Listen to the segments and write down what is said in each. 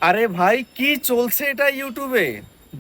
আরে ভাই কি চলছে এটা ইউটিউবে?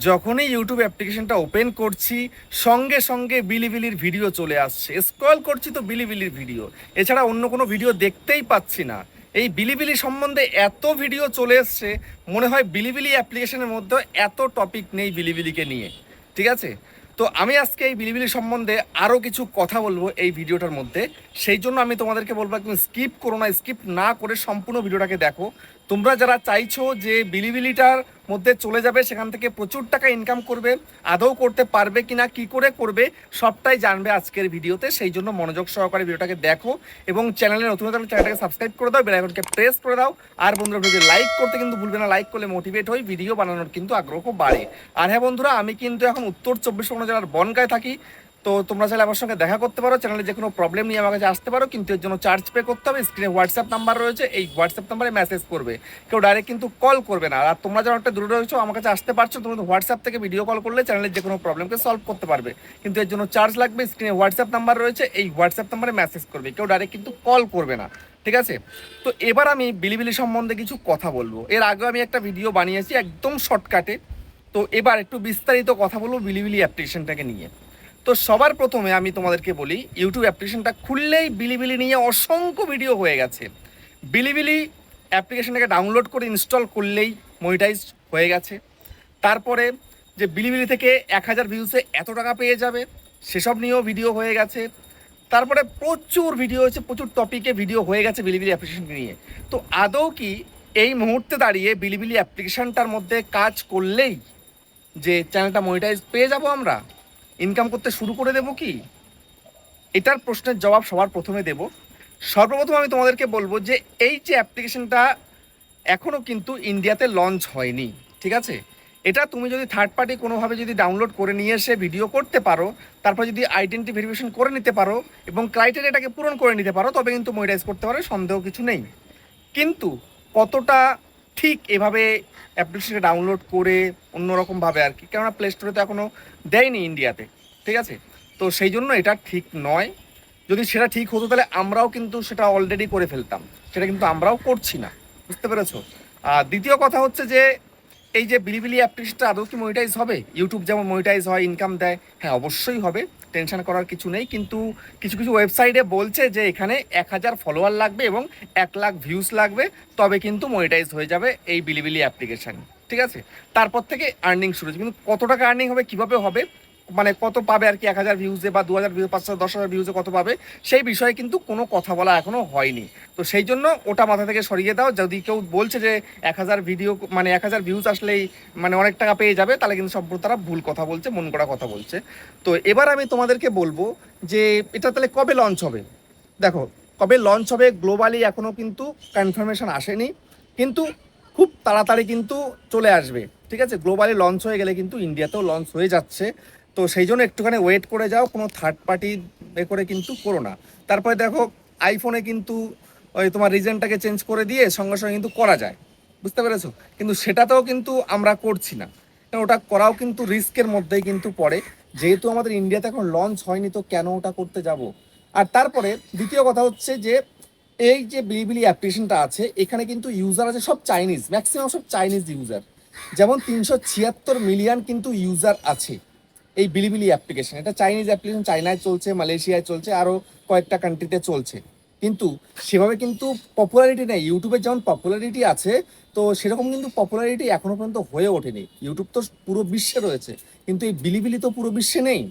যখনই ইউটিউব অ্যাপ্লিকেশনটা ওপেন করছি সঙ্গে সঙ্গে বিলিবিলির ভিডিও চলে আসছে, স্ক্রল করছি তো বিলিবিলির ভিডিও, এছাড়া অন্য কোনো ভিডিও দেখতেই পাচ্ছি না। এই বিলিবিলি সম্বন্ধে এত ভিডিও চলে এসছে, মনে হয় বিলিবিলি অ্যাপ্লিকেশনের মধ্যে এত টপিক নেই বিলিবিলিকে নিয়ে। ঠিক আছে, তো আমি আজকে এই বিলিবিলি সম্বন্ধে আরও কিছু কথা বলবো এই ভিডিওটার মধ্যে। সেই জন্য আমি তোমাদেরকে বলবো একদম স্কিপ করো না, স্কিপ না করে সম্পূর্ণ ভিডিওটাকে দেখো। তোমরা যারা চাইছো যে বিলিবিলিটার মধ্যে চলে যাবে, সেখান থেকে প্রচুর টাকা ইনকাম করবে, আদৌ করতে পারবে কিনা, কি করে করবে, সবটাই জানবে আজকের ভিডিওতে। সেই জন্য মনোযোগ সহকারে ভিডিওটাকে দেখো এবং চ্যানেলে নতুন হলে চ্যানেলটাকে সাবস্ক্রাইব করে দাও, বেল আইকনকে প্রেস করে দাও। আর বন্ধুরা ভিডিও লাইক করতে কিন্তু ভুলবে না, লাইক করলে মোটিভেট হই, ভিডিও বানানোর কিন্তু আগ্রহ বাড়ে। আর হ্যাঁ বন্ধুরা, আমি কিন্তু এখন উত্তর 24 পরগনা জেলার বনগাঁয় থাকি। তো তোমরা চাইলে আমার সঙ্গে দেখা করতে পারো, চ্যানেলে যে কোনো প্রবলেম নিয়ে আমার কাছে আসতে পারো, কিন্তু এর জন্য চার্জ পে করতে হবে। স্ক্রিনে হোয়াটসঅ্যাপ নাম্বার রয়েছে, এই হোয়াটসঅ্যাপ নাম্বারে মেসেজ করবে, কেউ ডাইরেক্ট কিন্তু কল করবে না। আর তোমরা যারা একটা দূরে রয়েছো আমার কাছে আসতে পারছো, তোমরা হোয়াটসঅ্যাপ থেকে ভিডিও কল করলে চ্যানেলের যে কোনো প্রবলেমকে সলভ করতে পারবে, কিন্তু এর জন্য চার্জ লাগবে। স্ক্রিনে হোয়াটসঅ্যাপ নাম্বার রয়েছে, এই হোয়াটসঅ্যাপ নাম্বারে মেসেজ করবে, কেউ ডাইরেক্ট কিন্তু কল করবে না। ঠিক আছে, তো এবার আমি বিলিবিলি সম্বন্ধে কিছু কথা বলবো। এর আগেও আমি একটা ভিডিও বানিয়েছি একদম শর্টকাটে, তো এবার একটু বিস্তারিত কথা বলবো বিলিবিলি অ্যাপ্লিকেশনটাকে নিয়ে। তো সবার প্রথমে আমি তোমাদেরকে বলি, ইউটিউব অ্যাপ্লিকেশনটা খুললেই বিলিবিলি নিয়ে অসংখ্য ভিডিও হয়ে গেছে। বিলিবিলি অ্যাপ্লিকেশনটাকে ডাউনলোড করে ইনস্টল করলেই মনিটাইজ হয়ে গেছে। তারপরে যে বিলিবিলি থেকে 1000 ভিউসে এত টাকা পেয়ে যাবে, সেসব নিয়েও ভিডিও হয়ে গেছে। তারপরে প্রচুর ভিডিও হয়েছে, প্রচুর টপিকে ভিডিও হয়ে গেছে বিলিবিলি অ্যাপ্লিকেশনকে নিয়ে। তো আদৌ কি এই মুহূর্তে দাঁড়িয়ে বিলিবিলি অ্যাপ্লিকেশনটার মধ্যে কাজ করলেই যে চ্যানেলটা মনিটাইজ পেয়ে যাব, আমরা ইনকাম করতে শুরু করে দেবো কি? এটার প্রশ্নের জবাব সবার প্রথমে দেব। সর্বপ্রথম আমি তোমাদেরকে বলবো যে এই যে অ্যাপ্লিকেশনটা এখনও কিন্তু ইন্ডিয়াতে লঞ্চ হয়নি। ঠিক আছে, এটা তুমি যদি থার্ড পার্টি কোনোভাবে যদি ডাউনলোড করে নিয়ে এসে ভিডিও করতে পারো, তারপর যদি আইডেন্টি ভেরিফিকেশন করে নিতে পারো এবং ক্রাইটেরিয়াটাকে পূরণ করে নিতে পারো, তবে কিন্তু মনিটাইজ করতে পারো, সন্দেহ কিছু নেই। কিন্তু কতটা ঠিক এভাবে অ্যাপ্লিকেশনকে ডাউনলোড করে অন্যরকমভাবে আর কি, কেননা প্লে স্টোরে তো এখনও দেয়নি ইন্ডিয়াতে। ঠিক আছে, তো সেই জন্য এটা ঠিক নয়। যদি সেটা ঠিক হতো তাহলে আমরাও কিন্তু সেটা অলরেডি করে ফেলতাম, সেটা কিন্তু আমরাও করছি না। বুঝতে পেরেছো? আর দ্বিতীয় কথা হচ্ছে যে এই যে বিলিবিলি অ্যাপ্লিকেশনটা আদৌ কি মনিটাইজ হবে? ইউটিউব যেমন মনিটাইজ হয়, ইনকাম দেয়, হ্যাঁ অবশ্যই হবে, টেনশন করার কিছু নেই। কিন্তু কিছু কিছু ওয়েবসাইটে বলছে যে এখানে 1000 ফলোয়ার লাগবে এবং 1 লাখ ভিউজ লাগবে, তবে কিন্তু মনিটাইজ হয়ে যাবে এই বিলিবিলি অ্যাপ্লিকেশান। ঠিক আছে, তারপর থেকে আর্নিং শুরু হচ্ছে, কিন্তু কত টাকা আর্নিং হবে, কীভাবে হবে, মানে কত পাবে আর কি 1000 ভিউজে বা 2000 ভিউজ, 500 10,000 ভিউজে কত পাবে, সেই বিষয়ে কিন্তু কোনো কথা বলা এখনও হয়নি। তো সেই জন্য ওটা মাথা থেকে সরিয়ে দাও। যদি কেউ বলছে যে 1000 ভিডিও মানে 1000 ভিউজ আসলেই মানে অনেক টাকা পেয়ে যাবে, তাহলে কিন্তু সম্পূর্ণ তারা ভুল কথা বলছে, মন করা কথা বলছে। তো এবার আমি তোমাদেরকে বলবো যে এটা তাহলে কবে লঞ্চ হবে। দেখো, কবে লঞ্চ হবে গ্লোবালি এখনও কিন্তু কনফার্মেশন আসেনি, কিন্তু খুব তাড়াতাড়ি কিন্তু চলে আসবে। ঠিক আছে, গ্লোবালি লঞ্চ হয়ে গেলে কিন্তু ইন্ডিয়াতেও লঞ্চ হয়ে যাচ্ছে। তো সেই জন্য একটুখানি ওয়েট করে যাও, কোনো থার্ড পার্টি এ করে কিন্তু করো না। তারপরে দেখো, আইফোনে কিন্তু ওই তোমার রিজনটাকে চেঞ্জ করে দিয়ে সঙ্গে সঙ্গে কিন্তু করা যায়, বুঝতে পেরেছো? কিন্তু সেটাতেও কিন্তু আমরা করছি না, কারণ ওটা করাও কিন্তু রিস্কের মধ্যেই কিন্তু পড়ে। যেহেতু আমাদের ইন্ডিয়াতে এখন লঞ্চ হয়নি, তো কেন ওটা করতে যাব? আর তারপরে দ্বিতীয় কথা হচ্ছে যে এই যে বিলিবিলি অ্যাপ্লিকেশনটা আছে, এখানে কিন্তু ইউজার আছে সব চাইনিজ, ম্যাক্সিমাম সব চাইনিজ ইউজার। যেমন 376 মিলিয়ন কিন্তু ইউজার আছে এই বিলিবিলি অ্যাপ্লিকেশন। এটা চাইনিজ অ্যাপ্লিকেশন, চায়নায় চলছে, মালয়েশিয়ায় চলছে, আরও কয়েকটা কান্ট্রিতে চলছে। কিন্তু সেভাবে কিন্তু পপুলারিটি নেই। ইউটিউবের যেমন পপুলারিটি আছে, তো সেরকম কিন্তু পপুলারিটি এখনও পর্যন্ত হয়ে ওঠেনি। ইউটিউব তো পুরো বিশ্বে রয়েছে, কিন্তু এই বিলিবিলি তো পুরো বিশ্বে নেই।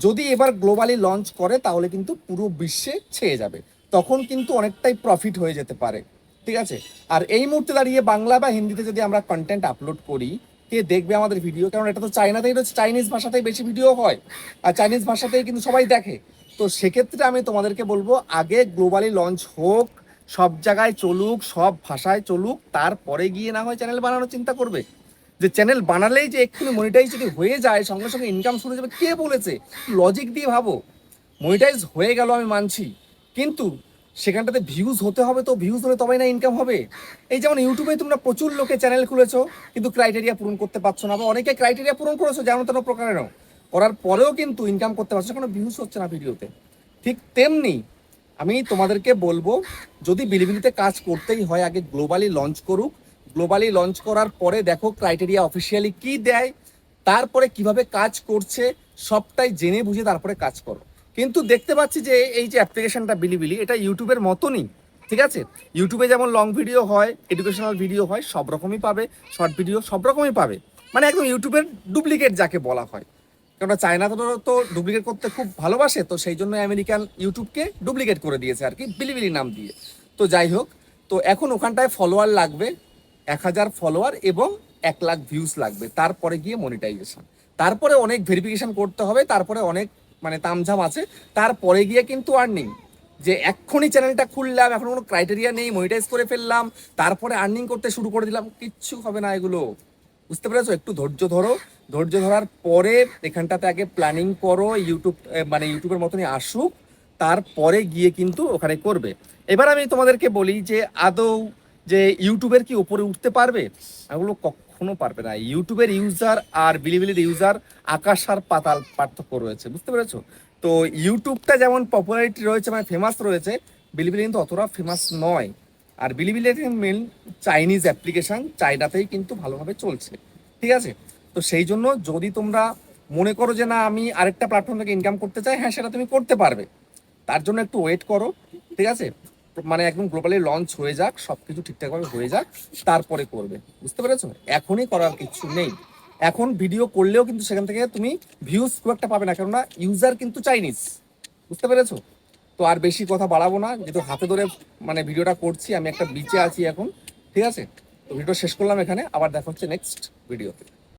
যদি এবার গ্লোবালি লঞ্চ করে তাহলে কিন্তু পুরো বিশ্বে ছেয়ে যাবে, তখন কিন্তু অনেকটাই প্রফিট হয়ে যেতে পারে। ঠিক আছে, আর এই মুহূর্তে দাঁড়িয়ে বাংলা বা হিন্দিতে যদি আমরা কন্টেন্ট আপলোড করি, কে দেখবে আমাদের ভিডিও? কারণ এটা তো চায়নাতেই রয়েছে, চাইনিজ ভাষাতেই বেশি ভিডিও হয়, আর চাইনিজ ভাষাতেই কিন্তু সবাই দেখে। তো সেক্ষেত্রে আমি তোমাদেরকে বলবো আগে গ্লোবালি লঞ্চ হোক, সব জায়গায় চলুক, সব ভাষায় চলুক, তারপরে গিয়ে না হয় চ্যানেল বানানোর চিন্তা করবে। যে চ্যানেল বানালেই যে এক্ষুনি মনিটাইজ যদি হয়ে যায়, সঙ্গে সঙ্গে ইনকাম শুরু যাবে, কে বলেছে? লজিক দিয়ে ভাবো। মনিটাইজ হয়ে গেল আমি মানছি, কিন্তু সেখানটাতে ভিউজ হতে হবে, তো ভিউজ হলে তবেই না ইনকাম হবে। এই যেমন ইউটিউবে তোমরা প্রচুর লোকে চ্যানেল খুলেছো, কিন্তু ক্রাইটেরিয়া পূরণ করতে পারছো না, বা অনেকে ক্রাইটেরিয়া পূরণ করেছো যেমন তেন প্রকারেরও, করার পরেও কিন্তু ইনকাম করতে পারছো না, কোনো ভিউজ হচ্ছে না ভিডিওতে। ঠিক তেমনি আমি তোমাদেরকে বলবো, যদি বিলিবিলিতে কাজ করতেই হয় আগে গ্লোবালি লঞ্চ করুক, গ্লোবালি লঞ্চ করার পরে দেখো ক্রাইটেরিয়া অফিসিয়ালি কি দেয়, তারপরে কিভাবে কাজ করছে সবটাই জেনে বুঝে তারপরে কাজ করো। কিন্তু দেখতে পাচ্ছি যে এই যে অ্যাপ্লিকেশনটা বিলিবিলি, এটা ইউটিউবের মতনই, ঠিক আছে? ইউটিউবে যেমন লং ভিডিও হয়, এডুকেশনাল ভিডিও হয়, সব রকমই পাবে, শর্ট ভিডিও সব রকমই পাবে, মানে একদম ইউটিউবের ডুপ্লিকেট যাকে বলা হয়। কেননা চায়না তো ডুপ্লিকেট করতে খুব ভালোবাসে, তো সেই জন্য আমেরিকান ইউটিউবকে ডুপ্লিকেট করে দিয়েছে আর কি, বিলিবিলি নাম দিয়ে। তো যাই হোক, তো এখন ওখানটায় ফলোয়ার লাগবে 1,000 ফলোয়ার এবং 1,00,000 ভিউজ লাগবে, তারপরে গিয়ে মনিটাইজেশন, তারপরে অনেক ভেরিফিকেশন করতে হবে, তারপরে অনেক মানে তামঝাম আছে, তারপরে গিয়ে কিন্তু আর্নিং। যে এক্ষুনি চ্যানেলটা খুললাম, এখন কোনো ক্রাইটেরিয়া নেই, মনিটাইজ করে ফেললাম, তারপরে আর্নিং করতে শুরু করে দিলাম, কিচ্ছু হবে না এগুলো। বুঝতে পেরেছো? একটু ধৈর্য ধরো, ধৈর্য ধরার পরে এখানটাতে আগে প্ল্যানিং করো, ইউটিউব মানে ইউটিউবের মতনই আসুক, তারপরে গিয়ে কিন্তু ওখানে করবে। এবার আমি তোমাদেরকে বলি যে আদৌ যে ইউটিউবের কি উপরে উঠতে পারবে? এগুলো কখনো পারবে না। ইউটিউবের ইউজার আর বিলিবিলির ইউজার আকাশ আর পাতাল পার্থক্য রয়েছে, বুঝতে পেরেছো? তো ইউটিউবটা যেমন পপুলারিটি রয়েছে, মানে ফেমাস রয়েছে, বিলিবিলি কিন্তু অতটা ফেমাস নয়। আর বিলিবিলি মেন চাইনিজ অ্যাপ্লিকেশন, চাইনাতেই কিন্তু ভালোভাবে চলছে, ঠিক আছে? তো সেই জন্য যদি তোমরা মনে করো যে না আমি আরেকটা প্ল্যাটফর্ম থেকে ইনকাম করতে চাই, হ্যাঁ সেটা তুমি করতে পারবে, তার জন্য একটু ওয়েট করো, ঠিক আছে? মানে একদম গ্লোবালি লঞ্চ হয়ে যাক, সব কিছু ঠিকঠাকভাবে হয়ে যাক, তারপরে করবে, বুঝতে পেরেছো? এখনই করার কিছু নেই। এখন ভিডিও করলেও কিন্তু সেখান থেকে তুমি ভিউজ খুব একটা পাবে না, কেননা ইউজার কিন্তু চাইনিজ, বুঝতে পেরেছো? তো আর বেশি কথা বাড়াবো না, যেহেতু হাতে ধরে মানে ভিডিওটা করছি, আমি একটা বিচে আছি এখন, ঠিক আছে? তো ভিডিও শেষ করলাম এখানে, আবার দেখা হচ্ছে নেক্সট ভিডিওতে।